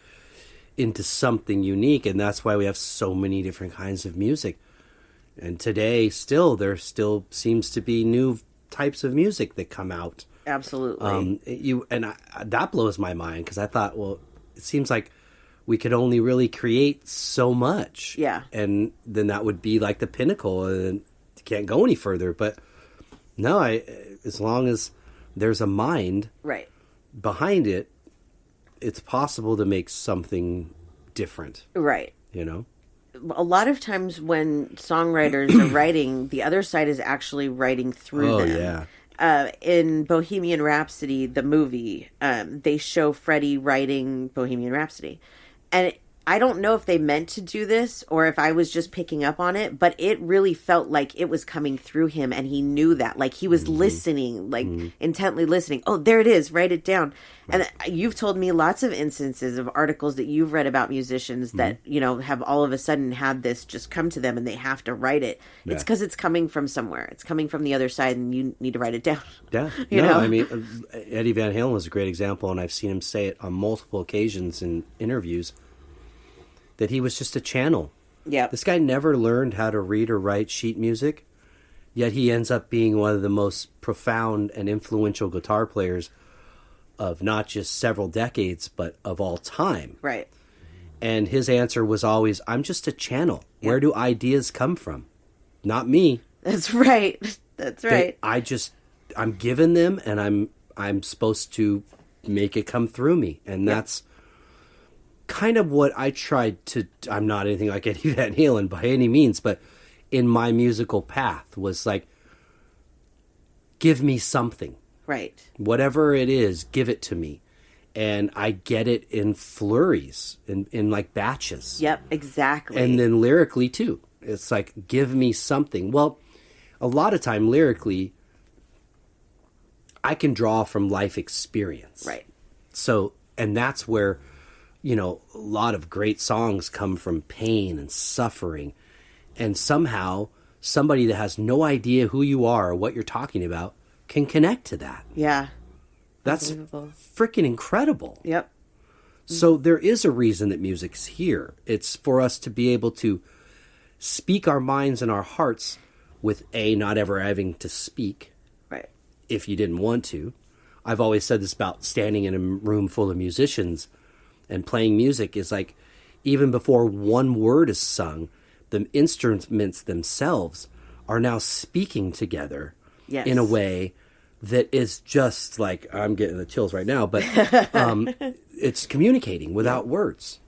into something unique. And that's why we have so many different kinds of music. And today, there still seems to be new types of music that come out. Absolutely. That blows my mind, because I thought, well, it seems like we could only really create so much. Yeah. And then that would be like the pinnacle, and you can't go any further. But no, as long as there's a mind right behind it, it's possible to make something different. Right. You know? A lot of times when songwriters are writing, the other side is actually writing through them. Yeah. In Bohemian Rhapsody, the movie, they show Freddie writing Bohemian Rhapsody. And I don't know if they meant to do this or if I was just picking up on it, but it really felt like it was coming through him, and he knew that. Like, he was listening, like, intently listening. Oh, there it is. Write it down. And you've told me lots of instances of articles that you've read about musicians that, you know, have all of a sudden had this just come to them and they have to write it. Yeah. It's because it's coming from somewhere. It's coming from the other side, and you need to write it down. Yeah. you know? I mean, Eddie Van Halen is a great example, and I've seen him say it on multiple occasions in interviews, that he was just a channel. Yeah. This guy never learned how to read or write sheet music, yet he ends up being one of the most profound and influential guitar players of not just several decades, but of all time. Right. And his answer was always, I'm just a channel. Yeah. Where do ideas come from? Not me. That's right. That's right. I'm given them, and I'm supposed to make it come through me. And that's kind of what I tried to. I'm not anything like Eddie Van Halen by any means, but in my musical path was like, give me something. Right. Whatever it is, give it to me. And I get it in flurries, in like batches. Yep, exactly. And then lyrically too. It's like, give me something. Well, a lot of time lyrically, I can draw from life experience. Right. So, and that's where, you know, a lot of great songs come from pain and suffering. And somehow, somebody that has no idea who you are or what you're talking about can connect to that. Yeah. That's freaking incredible. Yep. So there is a reason that music's here. It's for us to be able to speak our minds and our hearts with not ever having to speak. Right. If you didn't want to. I've always said this about standing in a room full of musicians and playing music is like, even before one word is sung, the instruments themselves are now speaking together in a way that is just like, I'm getting the chills right now, but it's communicating without words.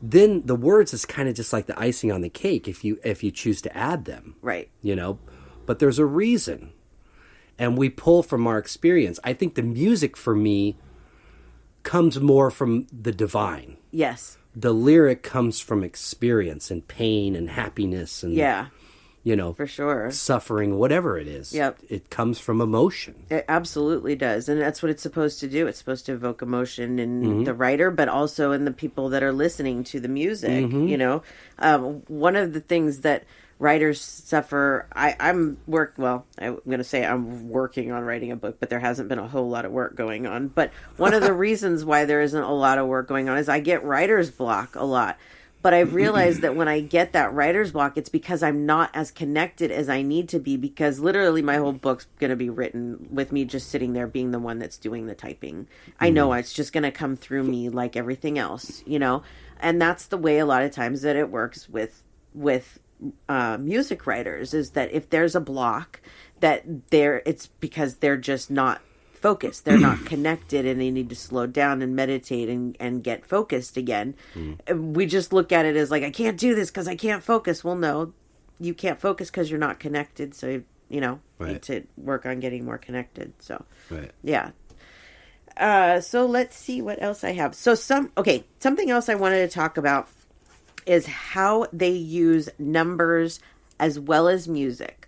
Then the words is kind of just like the icing on the cake if you choose to add them. Right. You know, but there's a reason. And we pull from our experience. I think the music for me comes more from the divine. Yes. The lyric comes from experience and pain and happiness and you know, for sure, suffering, whatever it is. Yep. It comes from emotion. It absolutely does. And that's what it's supposed to do. It's supposed to evoke emotion in the writer, but also in the people that are listening to the music. You know, one of the things that writers suffer, I'm working on writing a book, but there hasn't been a whole lot of work going on. But one of the reasons why there isn't a lot of work going on is I get writer's block a lot. But I've realized that when I get that writer's block, it's because I'm not as connected as I need to be, because literally my whole book's going to be written with me just sitting there being the one that's doing the typing. I know it's just going to come through me like everything else, you know? And that's the way a lot of times that it works with music writers, is that if there's a block, it's because they're just not focused. They're not connected, and they need to slow down and meditate and get focused again. We just look at it as like, I can't do this because I can't focus. Well, no, you can't focus because you're not connected. So, you know, need to work on getting more connected. So, yeah. So let's see what else I have. So something else I wanted to talk about is how they use numbers as well as music.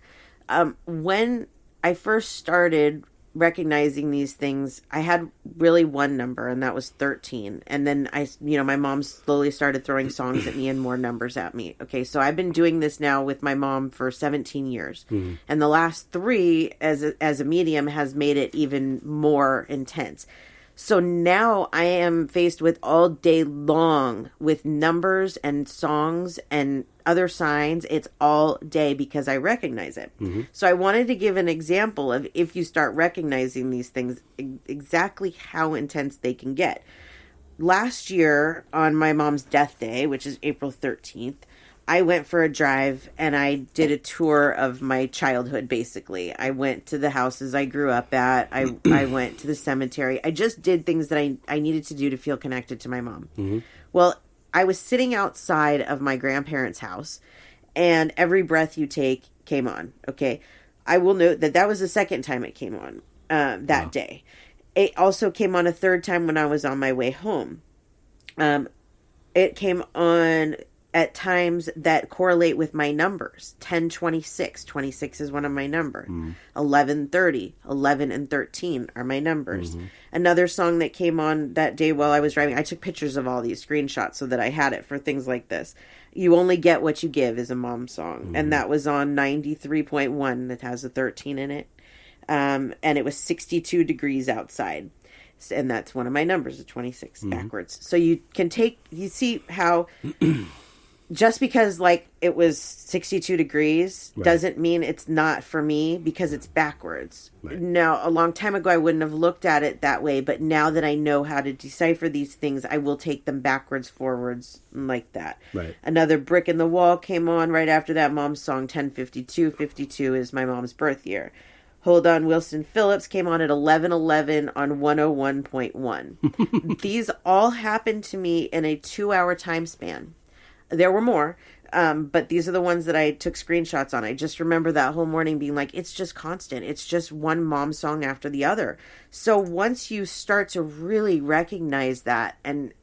When I first started recognizing these things, I had really one number, and that was 13. And then my mom slowly started throwing songs at me and more numbers at me. Okay, so I've been doing this now with my mom for 17 years. And the last 3 as a medium has made it even more intense. So now I am faced with all day long with numbers and songs and other signs. It's all day because I recognize it. So I wanted to give an example of if you start recognizing these things, exactly how intense they can get. Last year on my mom's death day, which is April 13th, I went for a drive and I did a tour of my childhood, basically. I went to the houses I grew up at. I went to the cemetery. I just did things that I needed to do to feel connected to my mom. Well, I was sitting outside of my grandparents' house and Every Breath You Take came on. Okay. I will note that that was the second time it came on that day. It also came on a third time when I was on my way home. It came on at times that correlate with my numbers. 1026. 26 is one of my numbers. 1130. 11 and 13 are my numbers. Another song that came on that day while I was driving, I took pictures of all these screenshots so that I had it for things like this. You Only Get What You Give is a mom song. And that was on 93.1 that has a 13 in it. And it was 62 degrees outside. And that's one of my numbers, a 26 backwards. So you see how just because like it was 62 degrees doesn't mean it's not for me because it's backwards. Now, a long time ago, I wouldn't have looked at it that way. But now that I know how to decipher these things, I will take them backwards, forwards, like that. Another Brick in the Wall came on right after that mom's song, 1052. 52 is my mom's birth year. Hold On, Wilson Phillips came on at 11:11 on 101.1. These all happened to me in a 2-hour time span. There were more, but these are the ones that I took screenshots on. I just remember that whole morning being like, it's just constant. It's just one mom song after the other. So once you start to really recognize that and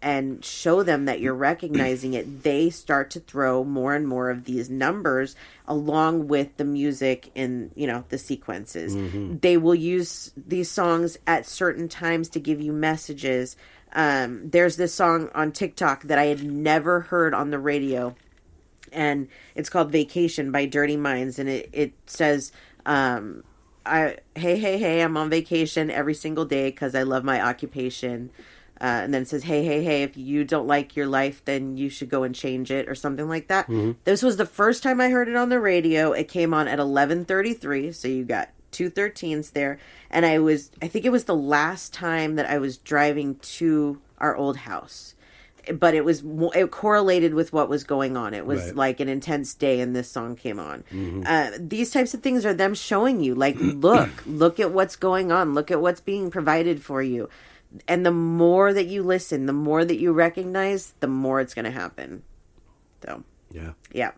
show them that you're recognizing it, they start to throw more and more of these numbers along with the music in, the sequences. They will use these songs at certain times to give you messages. There's this song on TikTok that I had never heard on the radio, and it's called Vacation by Dirty Minds, and it says, hey, I'm on vacation every single day because I love my occupation. And then it says, hey, if you don't like your life, then you should go and change it, or something like that. This was the first time I heard it on the radio. It came on at 11:33, so you got 213s there. And I think it was the last time that I was driving to our old house. But it correlated with what was going on. It was like an intense day, and this song came on. These types of things are them showing you, like, look at what's going on. Look at what's being provided for you. And the more that you listen, the more that you recognize, the more it's going to happen. So, yeah.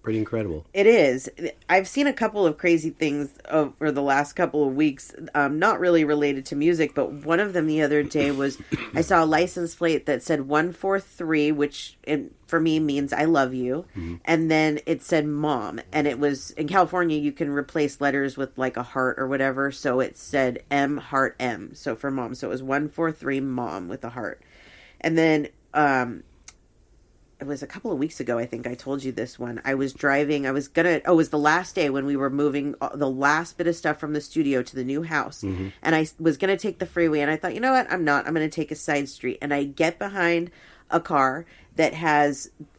Pretty incredible. It is. I've seen a couple of crazy things over the last couple of weeks, not really related to music, but one of them the other day was I saw a license plate that said 143, which for me means I love you. And then it said mom. And it was, in California, you can replace letters with like a heart or whatever. So it said M, heart M. So for mom. So it was 143 mom with a heart. And then, it was a couple of weeks ago, I think I told you this one. I was driving. It was the last day when we were moving the last bit of stuff from the studio to the new house. And I was going to take the freeway, and I thought, you know what? I'm not. I'm going to take a side street. And I get behind a car that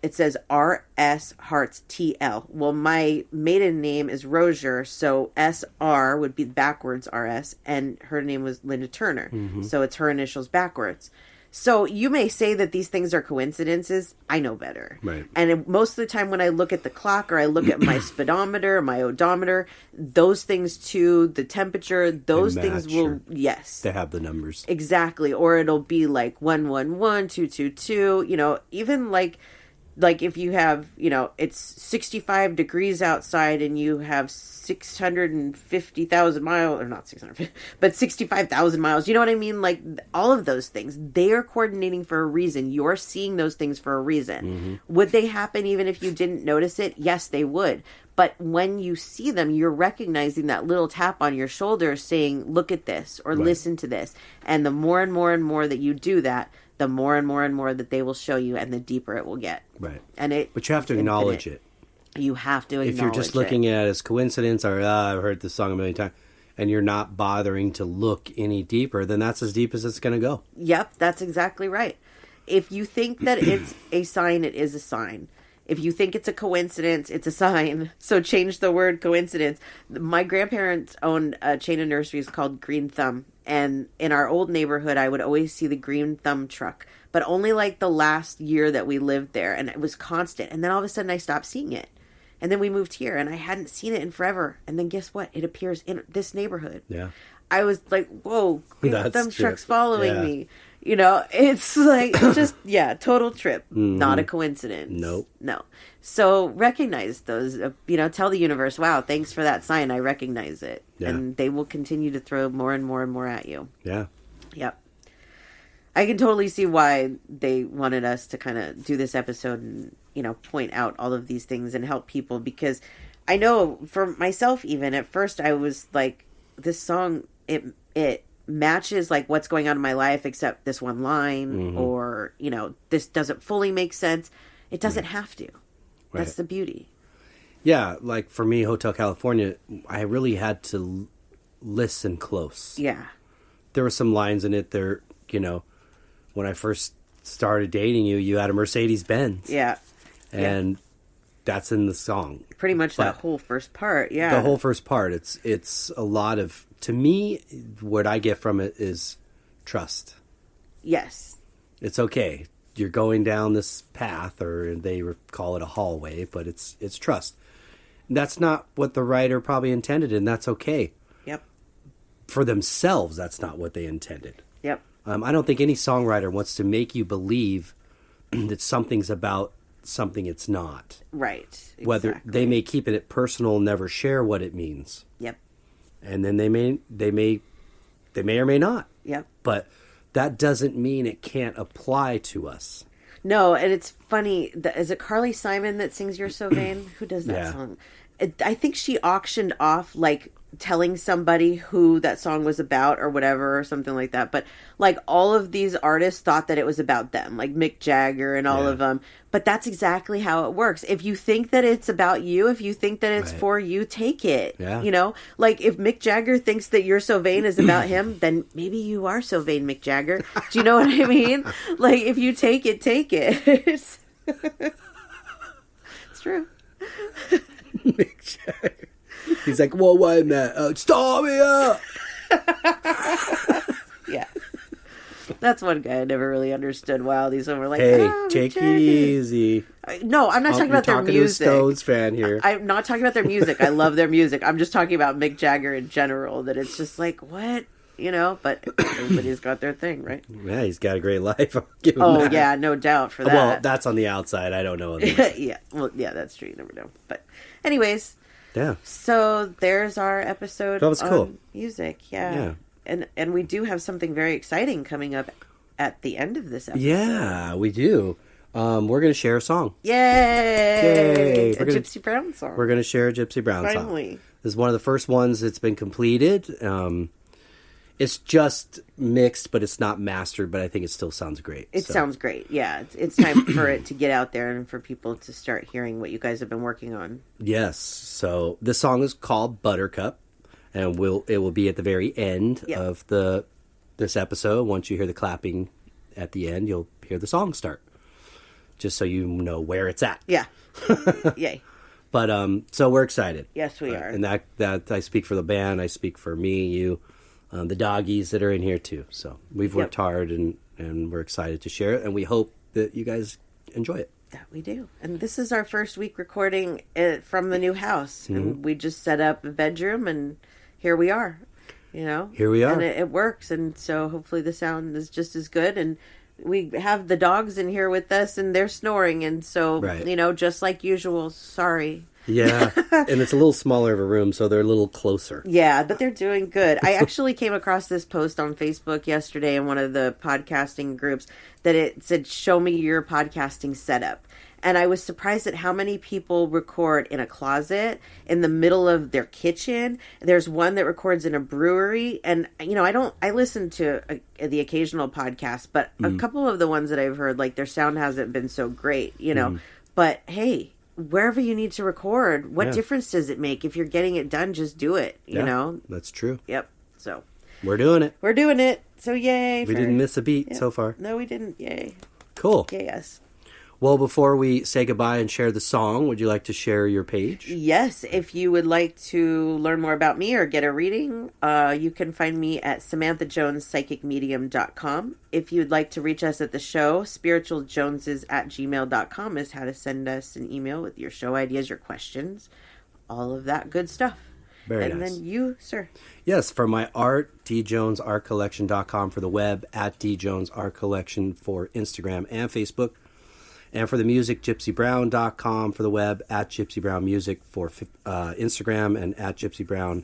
it says RS Hearts TL. Well, my maiden name is Rozier, so SR would be backwards RS, and her name was Linda Turner. So it's her initials backwards. So you may say that these things are coincidences. I know better. Right. And most of the time when I look at the clock or I look at my speedometer, my odometer, those things too, the temperature, those things will, yes. They have the numbers. Exactly. Or it'll be like 111, 222, even like if you have, it's 65 degrees outside and you have 650,000 miles, or not 650, but 65,000 miles. You know what I mean? Like all of those things, they are coordinating for a reason. You're seeing those things for a reason. Would they happen even if you didn't notice it? Yes, they would. But when you see them, you're recognizing that little tap on your shoulder saying, look at this or listen to this. And the more and more and more that you do that, the more and more and more that they will show you, and the deeper it will get. Right. But you have to acknowledge it. You have to acknowledge it. If you're just looking at it as coincidence or, I've heard this song a million times, and you're not bothering to look any deeper, then that's as deep as it's going to go. Yep, that's exactly right. If you think that it's a sign, it is a sign. If you think it's a coincidence, it's a sign. So change the word coincidence. My grandparents owned a chain of nurseries called Green Thumb. And in our old neighborhood, I would always see the Green Thumb truck. But only like the last year that we lived there. And it was constant. And then all of a sudden I stopped seeing it. And then we moved here and I hadn't seen it in forever. And then guess what? It appears in this neighborhood. Yeah. I was like, whoa, Green Thumb true. truck's following me. You know, it's like, just, total trip. Mm-hmm. Not a coincidence. Nope. No. So recognize those, tell the universe, wow, thanks for that sign. I recognize it. Yeah. And they will continue to throw more and more and more at you. Yeah. Yep. I can totally see why they wanted us to kind of do this episode and, point out all of these things and help people, because I know for myself, even at first I was like, this song, it matches like what's going on in my life except this one line, mm-hmm. or this doesn't fully make sense. It doesn't have to. Right. That's the beauty. Yeah, like for me, Hotel California, I really had to listen close. Yeah, there were some lines in it there. When I first started dating you, you had a Mercedes Benz. Yeah, and that's in the song. Pretty much that whole first part. Yeah, the whole first part. It's a lot of. To me, what I get from it is trust. Yes. It's okay. You're going down this path, or they call it a hallway, but it's trust. That's not what the writer probably intended, and that's okay. Yep. For themselves, that's not what they intended. Yep. I don't think any songwriter wants to make you believe that something's about something it's not. Right. Exactly. Whether they may keep it personal, never share what it means. Yep. And then they may or may not. Yep. But that doesn't mean it can't apply to us. No, and it's funny. Is it Carly Simon that sings "You're So Vain"? Who does that song? I think she auctioned off like telling somebody who that song was about or whatever or something like that. But like all of these artists thought that it was about them, like Mick Jagger and all of them. But that's exactly how it works. If you think that it's about you, if you think that it's for you, take it. Yeah. Like if Mick Jagger thinks that "You're So Vain" is about him, then maybe you are so vain, Mick Jagger. Do you know what I mean? Like if you take it, take it. It's true. Mick Jagger. He's like, whoa, wait a minute. Stop here! Yeah. That's one guy I never really understood why all these women were like, hey, take it easy. No, I'm not talking about their music. To a Stones fan here. I'm not talking about their music. I love their music. I'm just talking about Mick Jagger in general, that it's just like, what? But everybody's got their thing, right? Yeah, he's got a great life. I'll give him that. Yeah, no doubt for that. Well, that's on the outside. I don't know. Yeah, well, yeah, that's true. You never know. But anyways... Yeah. So there's our episode on music. Yeah. And we do have something very exciting coming up at the end of this episode. Yeah, we do. We're going to share a song. Yay! A Gypsy Browne song. We're going to share a Gypsy Browne song. Finally. This is one of the first ones that's been completed. It's just mixed, but it's not mastered, but I think it still sounds great. It sounds great, yeah. It's time for it to get out there and for people to start hearing what you guys have been working on. Yes. So this song is called Buttercup, and it will be at the very end of this episode. Once you hear the clapping at the end, you'll hear the song start, just so you know where it's at. Yeah. Yay. But so we're excited. Yes, we are. And that I speak for the band, I speak for me, you. The doggies that are in here too. So we've worked hard and we're excited to share it. And we hope that you guys enjoy it. That we do. And this is our first week recording from the new house. Mm-hmm. And we just set up a bedroom and here we are, Here we are. And it works. And so hopefully the sound is just as good. And we have the dogs in here with us and they're snoring. And so, just like usual, sorry. Yeah, and it's a little smaller of a room, so they're a little closer. Yeah, but they're doing good. I actually came across this post on Facebook yesterday in one of the podcasting groups that it said, show me your podcasting setup. And I was surprised at how many people record in a closet, in the middle of their kitchen. There's one that records in a brewery. And, I listen to the occasional podcast, but a couple of the ones that I've heard, like their sound hasn't been so great, But hey, wherever you need to record. What difference does it make? If you're getting it done, just do it, you know? That's true. Yep. So we're doing it. We're doing it. So yay. We didn't miss a beat so far. No, we didn't. Yay. Cool. Yay us. Well, before we say goodbye and share the song, would you like to share your page? Yes. If you would like to learn more about me or get a reading, you can find me at SamanthaJonesPsychicMedium.com. If you'd like to reach us at the show, spiritualjoneses@gmail.com is how to send us an email with your show ideas, your questions, all of that good stuff. Very nice. And then you, sir. Yes, for my art, djonesartcollection.com for the web, at djonesartcollection for Instagram and Facebook. And for the music, gypsybrowne.com for the web, at Gypsy Browne Music for Instagram, and at Gypsy Browne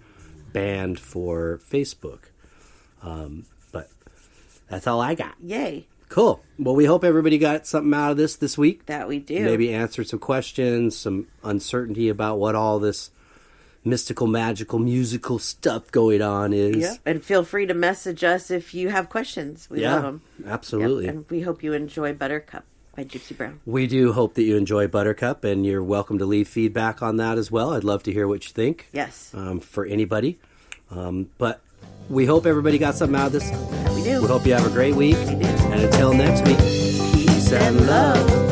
Band for Facebook. But that's all I got. Yay. Cool. Well, we hope everybody got something out of this week. That we do. Maybe answered some questions, some uncertainty about what all this mystical, magical, musical stuff going on is. Yeah. And feel free to message us if you have questions. We love them. Absolutely. Yep. And we hope you enjoy Buttercup by Gypsy Browne. We do hope that you enjoy Buttercup, and you're welcome to leave feedback on that as well. I'd love to hear what you think. Yes. For anybody. But we hope everybody got something out of this. We do. We hope you have a great week. We do. And until next week, peace and love.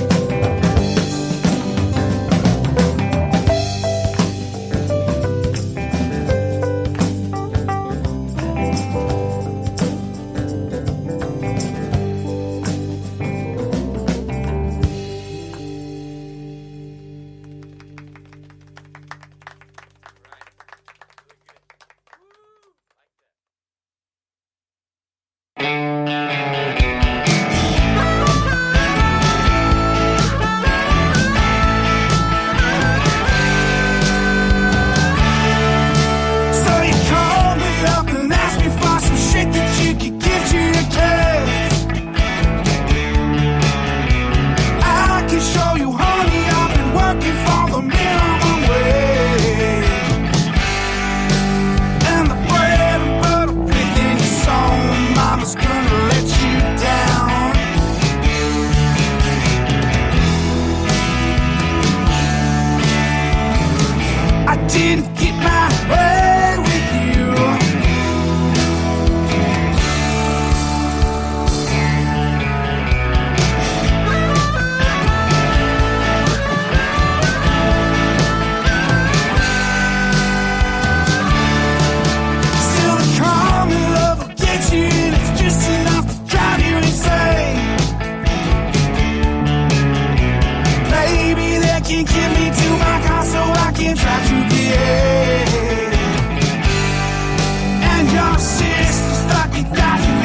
And your sister's stuck, you got you